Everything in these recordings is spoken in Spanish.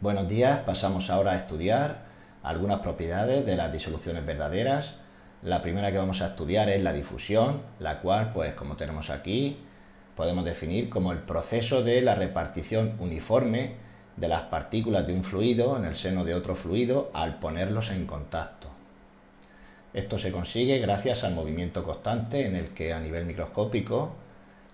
Buenos días, pasamos ahora a estudiar algunas propiedades de las disoluciones verdaderas. La primera que vamos a estudiar es la difusión, la cual, pues como tenemos aquí, podemos definir como el proceso de la repartición uniforme de las partículas de un fluido en el seno de otro fluido al ponerlos en contacto. Esto se consigue gracias al movimiento constante en el que a nivel microscópico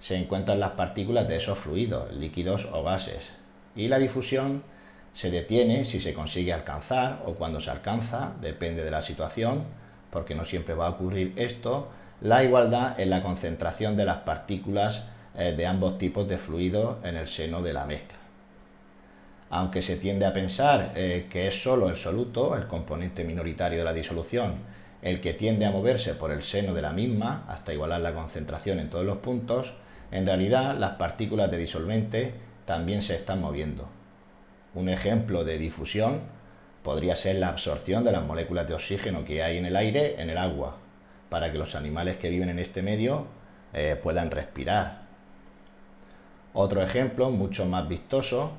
se encuentran las partículas de esos fluidos, líquidos o gases, y la difusión se detiene si se consigue alcanzar o cuando se alcanza, depende de la situación, porque no siempre va a ocurrir esto, la igualdad en la concentración de las partículas de ambos tipos de fluidos en el seno de la mezcla. Aunque se tiende a pensar que es solo el soluto, el componente minoritario de la disolución, el que tiende a moverse por el seno de la misma hasta igualar la concentración en todos los puntos, en realidad las partículas de disolvente también se están moviendo. Un ejemplo de difusión podría ser la absorción de las moléculas de oxígeno que hay en el aire en el agua, para que los animales que viven en este medio puedan respirar. Otro ejemplo, mucho más vistoso,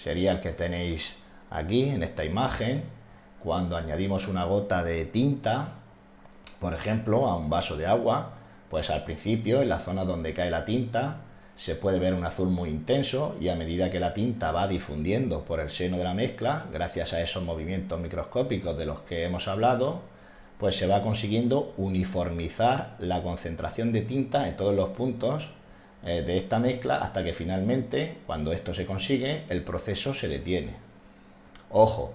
sería el que tenéis aquí en esta imagen, cuando añadimos una gota de tinta, por ejemplo, a un vaso de agua, pues al principio, en la zona donde cae la tinta, se puede ver un azul muy intenso y a medida que la tinta va difundiendo por el seno de la mezcla, gracias a esos movimientos microscópicos de los que hemos hablado, pues se va consiguiendo uniformizar la concentración de tinta en todos los puntos de esta mezcla hasta que finalmente, cuando esto se consigue, el proceso se detiene. Ojo,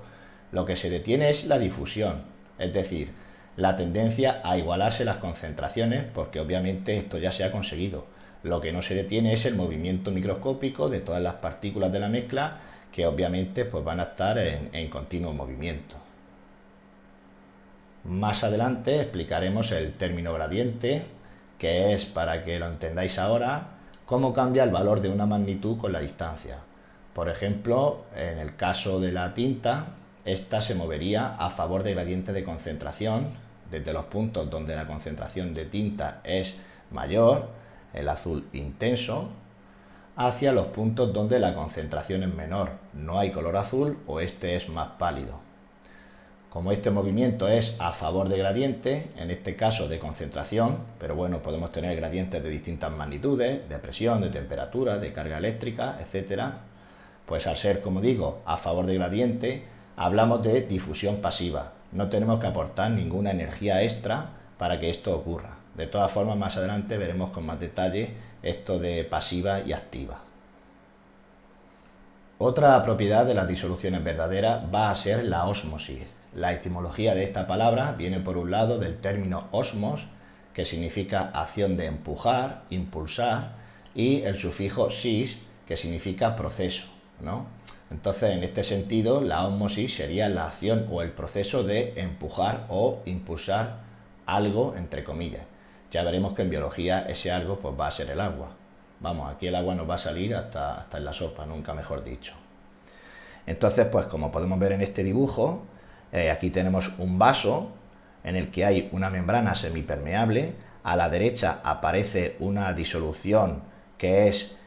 lo que se detiene es la difusión, es decir, la tendencia a igualarse las concentraciones, porque obviamente esto ya se ha conseguido. Lo que no se detiene es el movimiento microscópico de todas las partículas de la mezcla, que obviamente pues van a estar en continuo movimiento. Más adelante explicaremos el término gradiente, que es, para que lo entendáis ahora, cómo cambia el valor de una magnitud con la distancia. Por ejemplo, en el caso de la tinta, esta se movería a favor de gradiente de concentración, desde los puntos donde la concentración de tinta es mayor, el azul intenso, hacia los puntos donde la concentración es menor, no hay color azul o este es más pálido. Como este movimiento es a favor de gradiente, en este caso de concentración, pero bueno, podemos tener gradientes de distintas magnitudes, de presión, de temperatura, de carga eléctrica, etcétera, pues al ser, como digo, a favor de gradiente, hablamos de difusión pasiva. No tenemos que aportar ninguna energía extra para que esto ocurra. De todas formas, más adelante veremos con más detalle esto de pasiva y activa. Otra propiedad de las disoluciones verdaderas va a ser la ósmosis. La etimología de esta palabra viene por un lado del término osmos, que significa acción de empujar, impulsar, y el sufijo sis, que significa proceso, ¿no? Entonces, en este sentido, la ósmosis sería la acción o el proceso de empujar o impulsar algo, entre comillas. Ya veremos que en biología ese algo pues va a ser el agua. Vamos, aquí el agua nos va a salir hasta en la sopa, nunca mejor dicho. Entonces, pues como podemos ver en este dibujo, aquí tenemos un vaso en el que hay una membrana semipermeable. A la derecha aparece una disolución que es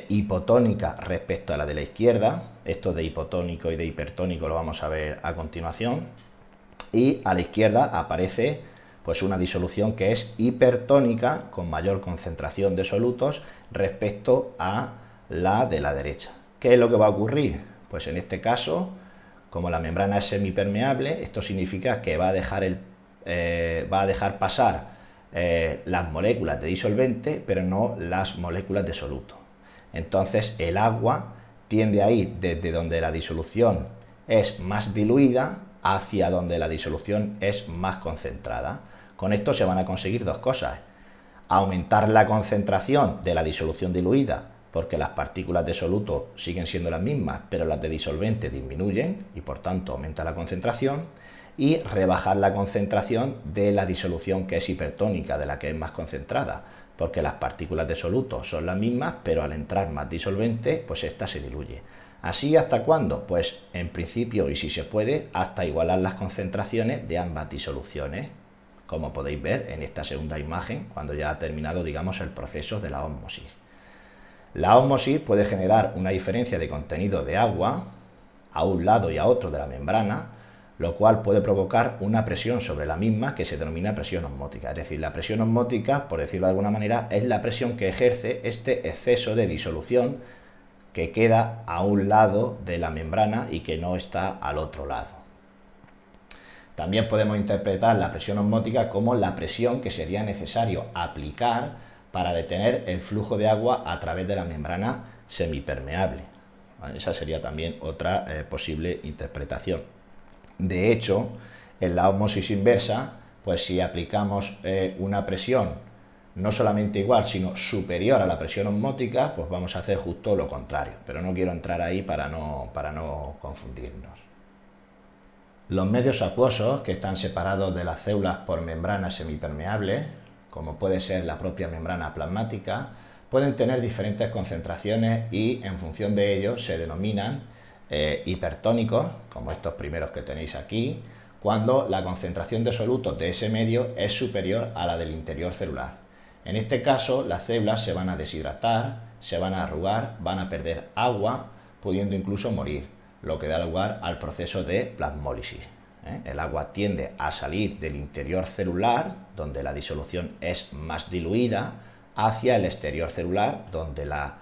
hipotónica respecto a la de la izquierda. Esto de hipotónico y de hipertónico lo vamos a ver a continuación. Y a la izquierda aparece pues una disolución que es hipertónica con mayor concentración de solutos respecto a la de la derecha. ¿Qué es lo que va a ocurrir? Pues en este caso, como la membrana es semipermeable, esto significa que va a dejar pasar las moléculas de disolvente, pero no las moléculas de soluto. Entonces el agua tiende a ir desde donde la disolución es más diluida hacia donde la disolución es más concentrada. Con esto se van a conseguir dos cosas: aumentar la concentración de la disolución diluida, porque las partículas de soluto siguen siendo las mismas, pero las de disolvente disminuyen y por tanto aumenta la concentración, y rebajar la concentración de la disolución que es hipertónica, de la que es más concentrada, porque las partículas de soluto son las mismas, pero al entrar más disolvente, pues esta se diluye. ¿Así hasta cuándo? Pues en principio, y si se puede, hasta igualar las concentraciones de ambas disoluciones, como podéis ver en esta segunda imagen, cuando ya ha terminado, digamos, el proceso de la ósmosis. La ósmosis puede generar una diferencia de contenido de agua a un lado y a otro de la membrana, lo cual puede provocar una presión sobre la misma que se denomina presión osmótica. Es decir, la presión osmótica, por decirlo de alguna manera, es la presión que ejerce este exceso de disolución que queda a un lado de la membrana y que no está al otro lado. También podemos interpretar la presión osmótica como la presión que sería necesario aplicar para detener el flujo de agua a través de la membrana semipermeable. Esa sería también otra posible interpretación. De hecho, en la ósmosis inversa, pues si aplicamos una presión no solamente igual, sino superior a la presión osmótica, pues vamos a hacer justo lo contrario. Pero no quiero entrar ahí para no confundirnos. Los medios acuosos, que están separados de las células por membranas semipermeables, como puede ser la propia membrana plasmática, pueden tener diferentes concentraciones y en función de ello se denominan hipertónicos, como estos primeros que tenéis aquí, cuando la concentración de solutos de ese medio es superior a la del interior celular. En este caso, las células se van a deshidratar, se van a arrugar, van a perder agua, pudiendo incluso morir, lo que da lugar al proceso de plasmólisis. El agua tiende a salir del interior celular, donde la disolución es más diluida, hacia el exterior celular, donde la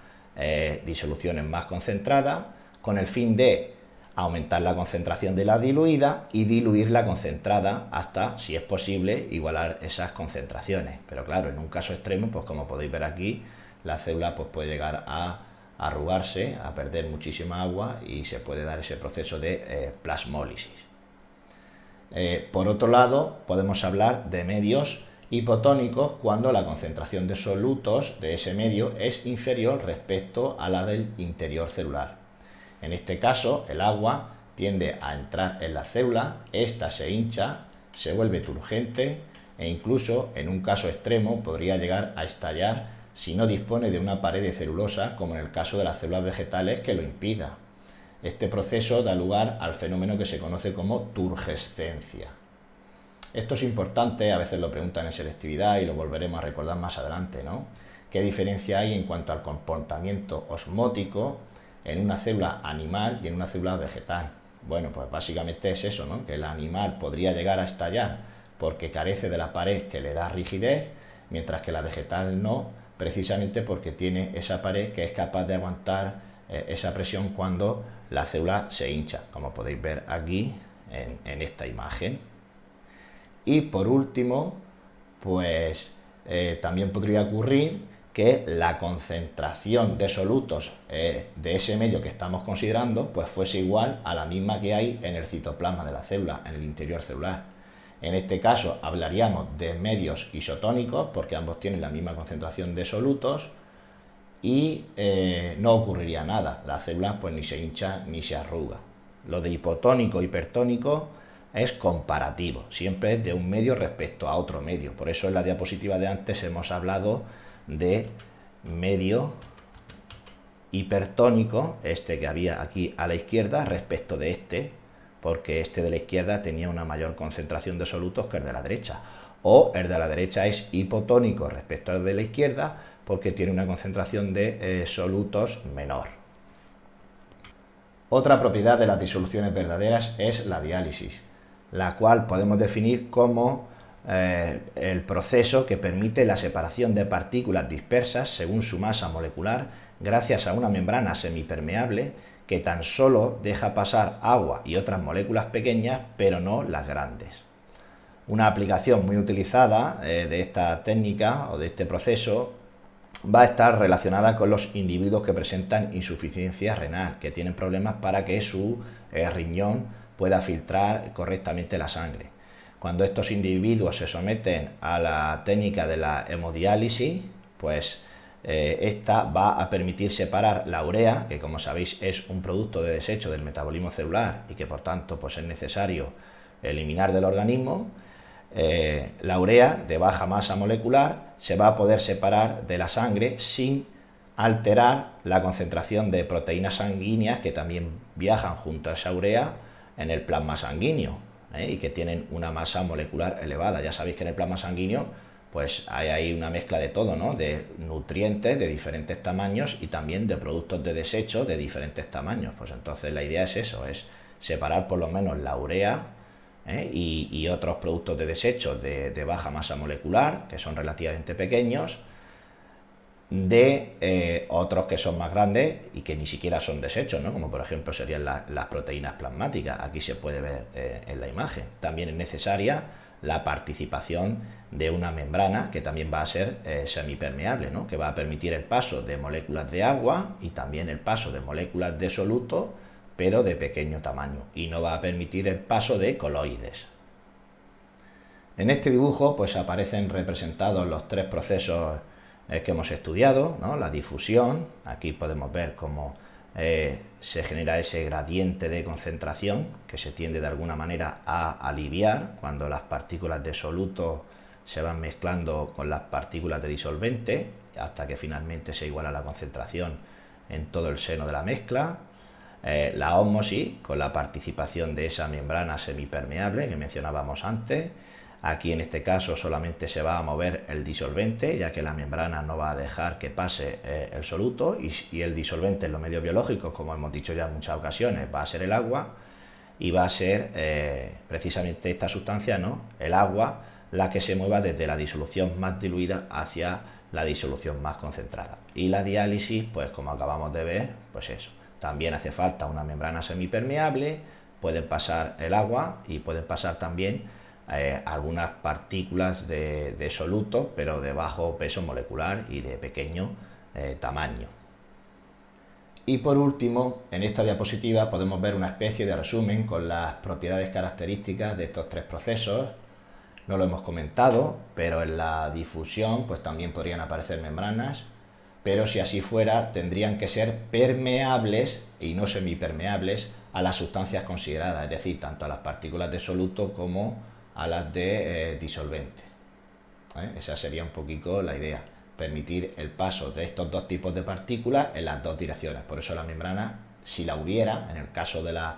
disolución es más concentrada, con el fin de aumentar la concentración de la diluida y diluir la concentrada hasta, si es posible, igualar esas concentraciones. Pero claro, en un caso extremo, pues como podéis ver aquí, la célula pues, puede llegar a arrugarse, a perder muchísima agua y se puede dar ese proceso de plasmólisis. Por otro lado, podemos hablar de medios hipotónicos cuando la concentración de solutos de ese medio es inferior respecto a la del interior celular. En este caso, el agua tiende a entrar en la célula, ésta se hincha, se vuelve turgente e incluso, en un caso extremo, podría llegar a estallar si no dispone de una pared de celulosa, como en el caso de las células vegetales, que lo impida. Este proceso da lugar al fenómeno que se conoce como turgescencia. Esto es importante, a veces lo preguntan en selectividad y lo volveremos a recordar más adelante, ¿no? ¿Qué diferencia hay en cuanto al comportamiento osmótico en una célula animal y en una célula vegetal? Bueno, pues básicamente es eso, ¿no? Que el animal podría llegar a estallar porque carece de la pared que le da rigidez, mientras que la vegetal no, precisamente porque tiene esa pared que es capaz de aguantar esa presión cuando la célula se hincha, como podéis ver aquí en esta imagen. Y por último, pues también podría ocurrir que la concentración de solutos de ese medio que estamos considerando pues fuese igual a la misma que hay en el citoplasma de la célula, en el interior celular. En este caso hablaríamos de medios isotónicos porque ambos tienen la misma concentración de solutos y no ocurriría nada, la célula pues ni se hincha ni se arruga. Lo de hipotónico, hipertónico es comparativo, siempre es de un medio respecto a otro medio. Por eso en la diapositiva de antes hemos hablado de medio hipertónico, este que había aquí a la izquierda, respecto de este, porque este de la izquierda tenía una mayor concentración de solutos que el de la derecha. O el de la derecha es hipotónico respecto al de la izquierda, porque tiene una concentración de solutos menor. Otra propiedad de las disoluciones verdaderas es la diálisis, la cual podemos definir como el proceso que permite la separación de partículas dispersas según su masa molecular gracias a una membrana semipermeable que tan solo deja pasar agua y otras moléculas pequeñas, pero no las grandes. Una aplicación muy utilizada de esta técnica o de este proceso va a estar relacionada con los individuos que presentan insuficiencia renal, que tienen problemas para que su riñón pueda filtrar correctamente la sangre. Cuando estos individuos se someten a la técnica de la hemodiálisis, pues esta va a permitir separar la urea, que como sabéis es un producto de desecho del metabolismo celular y que por tanto pues es necesario eliminar del organismo. La urea de baja masa molecular se va a poder separar de la sangre sin alterar la concentración de proteínas sanguíneas que también viajan junto a esa urea en el plasma sanguíneo y que tienen una masa molecular elevada. Ya sabéis que en el plasma sanguíneo pues hay ahí una mezcla de todo, ¿no? De nutrientes de diferentes tamaños y también de productos de desecho de diferentes tamaños. Pues entonces la idea es eso, es separar por lo menos la urea y otros productos de desecho de baja masa molecular, que son relativamente pequeños, de otros que son más grandes y que ni siquiera son desechos, ¿no? Como por ejemplo serían las proteínas plasmáticas. Aquí se puede ver en la imagen. También es necesaria la participación de una membrana que también va a ser semipermeable, ¿no? Que va a permitir el paso de moléculas de agua y también el paso de moléculas de soluto, pero de pequeño tamaño, y no va a permitir el paso de coloides. En este dibujo pues aparecen representados los tres procesos que hemos estudiado, ¿no? La difusión, aquí podemos ver cómo se genera ese gradiente de concentración que se tiende de alguna manera a aliviar cuando las partículas de soluto se van mezclando con las partículas de disolvente hasta que finalmente se iguala la concentración en todo el seno de la mezcla. La ósmosis, con la participación de esa membrana semipermeable que mencionábamos antes. Aquí en este caso solamente se va a mover el disolvente, ya que la membrana no va a dejar que pase el soluto, y el disolvente en los medios biológicos, como hemos dicho ya en muchas ocasiones, va a ser el agua, y va a ser precisamente esta sustancia, ¿no? El agua, la que se mueva desde la disolución más diluida hacia la disolución más concentrada. Y la diálisis, pues como acabamos de ver, pues eso. También hace falta una membrana semipermeable, pueden pasar el agua y pueden pasar también algunas partículas de soluto, pero de bajo peso molecular y de pequeño tamaño. Y por último, en esta diapositiva podemos ver una especie de resumen con las propiedades características de estos tres procesos. No lo hemos comentado, pero en la difusión pues también podrían aparecer membranas, pero si así fuera tendrían que ser permeables y no semipermeables a las sustancias consideradas, es decir, tanto a las partículas de soluto como a las de disolvente. Esa sería un poquito la idea, permitir el paso de estos dos tipos de partículas en las dos direcciones. Por eso la membrana, si la hubiera, en el caso de la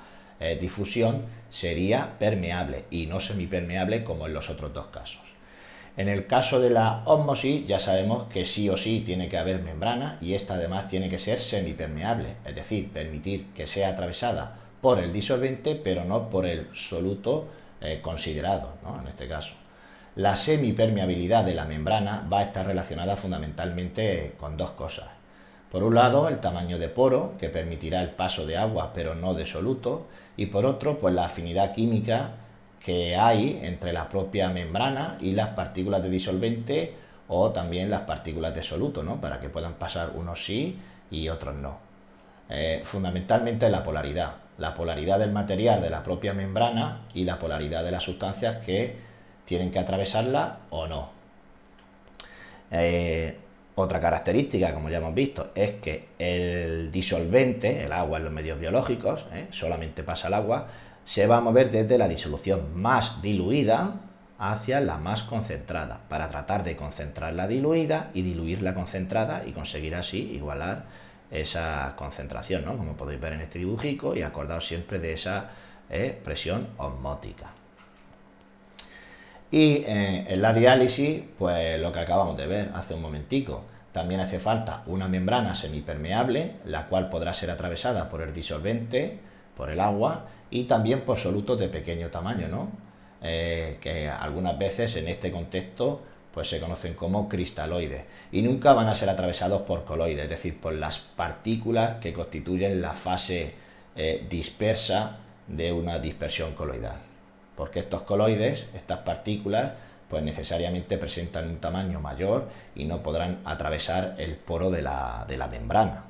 difusión, sería permeable y no semipermeable como en los otros dos casos. En el caso de la ósmosis ya sabemos que sí o sí tiene que haber membrana, y esta además tiene que ser semipermeable, es decir, permitir que sea atravesada por el disolvente pero no por el soluto considerado, ¿no? En este caso. La semipermeabilidad de la membrana va a estar relacionada fundamentalmente con dos cosas. Por un lado, el tamaño de poro, que permitirá el paso de agua pero no de soluto, y por otro, pues la afinidad química que hay entre la propia membrana y las partículas de disolvente o también las partículas de soluto, ¿no? Para que puedan pasar unos sí y otros no. Fundamentalmente la polaridad del material de la propia membrana y la polaridad de las sustancias que tienen que atravesarla o no. Otra característica, como ya hemos visto, es que el disolvente, el agua en los medios biológicos, solamente pasa el agua, se va a mover desde la disolución más diluida hacia la más concentrada, para tratar de concentrar la diluida y diluir la concentrada y conseguir así igualar esa concentración, ¿no? Como podéis ver en este dibujico, y acordaos siempre de esa presión osmótica. Y en la diálisis, pues lo que acabamos de ver hace un momentico, también hace falta una membrana semipermeable, la cual podrá ser atravesada por el disolvente, por el agua y también por solutos de pequeño tamaño, ¿no? Que algunas veces en este contexto pues se conocen como cristaloides, y nunca van a ser atravesados por coloides, es decir, por las partículas que constituyen la fase dispersa de una dispersión coloidal. Porque estos coloides, estas partículas, pues necesariamente presentan un tamaño mayor y no podrán atravesar el poro de la membrana.